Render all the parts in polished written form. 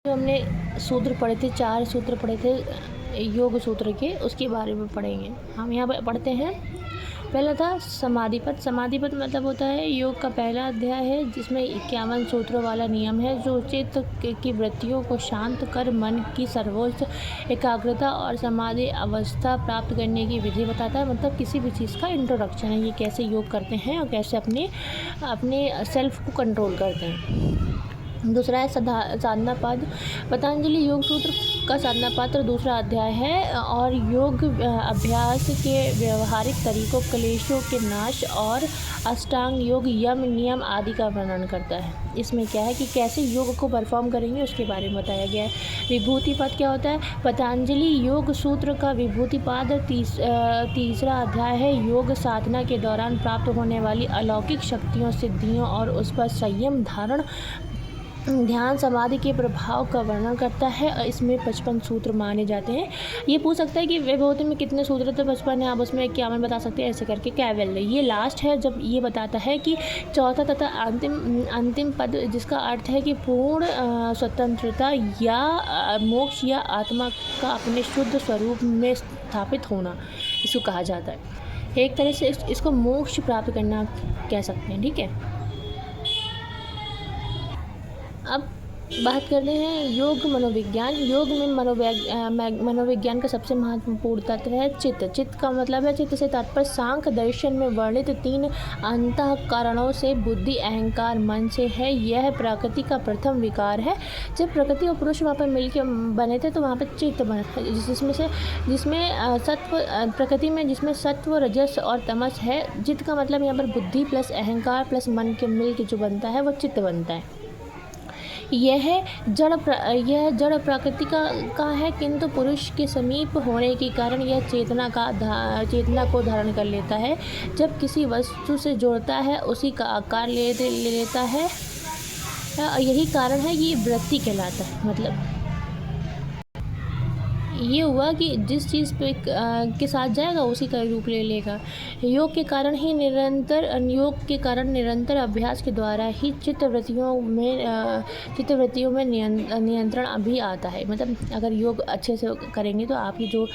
जो हमने सूत्र पढ़े थे, 4 सूत्र पढ़े थे योग सूत्र के, उसके बारे में पढ़ेंगे। हम यहाँ पर पढ़ते हैं। पहला था समाधिपद। समाधिपद मतलब होता है योग का पहला अध्याय है, जिसमें 51 सूत्रों वाला नियम है, जो चित्त की वृत्तियों को शांत कर मन की सर्वोच्च एकाग्रता और समाधि अवस्था प्राप्त करने की विधि बताता है। मतलब किसी भी चीज़ का इंट्रोडक्शन है, ये कैसे योग करते हैं और कैसे अपने सेल्फ को कंट्रोल करते हैं। दूसरा है साधना पद। पतंजलि योग सूत्र का साधना पत्र दूसरा अध्याय है और योग अभ्यास के व्यवहारिक तरीकों, क्लेशों के नाश और अष्टांग योग, यम, नियम आदि का वर्णन करता है। इसमें क्या है कि कैसे योग को परफॉर्म करेंगे उसके बारे में बताया गया है। विभूति पद क्या होता है? पतंजलि योग सूत्र का विभूति पद तीसरा अध्याय है। योग साधना के दौरान प्राप्त होने वाली अलौकिक शक्तियों, सिद्धियों और उस पर संयम धारण, ध्यान, समाधि के प्रभाव का वर्णन करता है और इसमें 55 सूत्र माने जाते हैं। ये पूछ सकता है कि विभूति में कितने सूत्र थे? 55 है, आप उसमें 51 बता सकते हैं, ऐसे करके कैवल्य। ये लास्ट है जब ये बताता है कि चौथा तथा अंतिम पद, जिसका अर्थ है कि पूर्ण स्वतंत्रता या मोक्ष या आत्मा का अपने शुद्ध स्वरूप में स्थापित होना, इसको कहा जाता है। एक तरह से इसको मोक्ष प्राप्त करना कह सकते हैं। ठीक है, अब बात करते हैं योग मनोविज्ञान। योग में मनोविज्ञान का सबसे महत्वपूर्ण तत्व है चित्त। चित्त का मतलब है, चित्त से तात्पर्य सांख्य दर्शन में वर्णित 3 अंतःकरणों से बुद्धि, अहंकार, मन से है। यह प्रकृति का प्रथम विकार है। जब प्रकृति और पुरुष वहाँ पर मिलकर बने थे तो वहाँ पर चित्त बना, जिसमें सत्व, प्रकृति में जिसमें सत्व, रजस और तमस है। चित्त का मतलब यहाँ पर बुद्धि प्लस अहंकार प्लस मन के मिल के जो बनता है वो चित्त बनता है। यह जड़ प्रकृति का है, किंतु पुरुष के समीप होने के कारण यह चेतना को धारण कर लेता है। जब किसी वस्तु से जोड़ता है उसी का आकार ले लेता है। यही कारण है ये वृत्ति कहलाता है। मतलब ये हुआ कि जिस चीज़ पे के साथ जाएगा उसी का रूप ले लेगा। योग के कारण निरंतर अभ्यास के द्वारा ही चित्तवृत्तियों में नियंत्रण अभी आता है। मतलब अगर योग अच्छे से करेंगे तो आपकी जो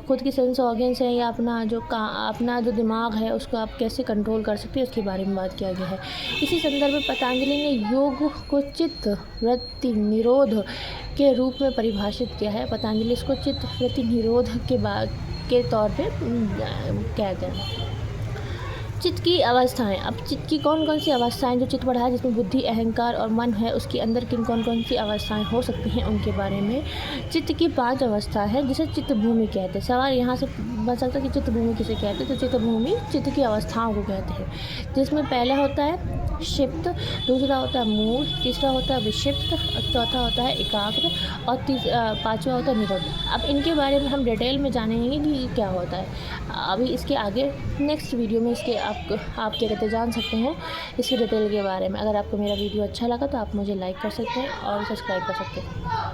खुद की सेंस ऑर्गन्स है या अपना जो दिमाग है उसको आप कैसे कंट्रोल कर सकते हैं उसके बारे में बात किया गया है। इसी संदर्भ में पतंजलि ने योग को चित्त वृत्ति निरोध के रूप में परिभाषित किया है। पतंजलि इसको चित्त वृत्ति निरोध के तौर पे कहते हैं। चित्त की अवस्थाएं। अब चित्त की कौन कौन सी अवस्थाएं, जो चित्त बढ़ा है जिसमें बुद्धि, अहंकार और मन है, उसके अंदर किन कौन कौन सी अवस्थाएं हो सकती हैं उनके बारे में। चित्त की 5 अवस्था है जिसे चित्त भूमि कहते हैं। सवाल यहाँ से बन सकता है कि चित्त भूमि किसे कहते हैं? तो चित्त भूमि चित्त की अवस्थाओं को कहते हैं, जिसमें पहला होता है क्षिप्त, दूसरा होता है मूढ़, तीसरा होता है विक्षिप्त और चौथा होता है एकाग्र और 5वां होता है निरुद्ध। अब इनके बारे में हम डिटेल में जानेंगे कि क्या होता है। अभी इसके आगे नेक्स्ट वीडियो में इसके आप क्या कहते जान सकते हैं इसकी डिटेल के बारे में। अगर आपको मेरा वीडियो अच्छा लगा तो आप मुझे लाइक कर सकते हैं और सब्सक्राइब कर सकते हैं।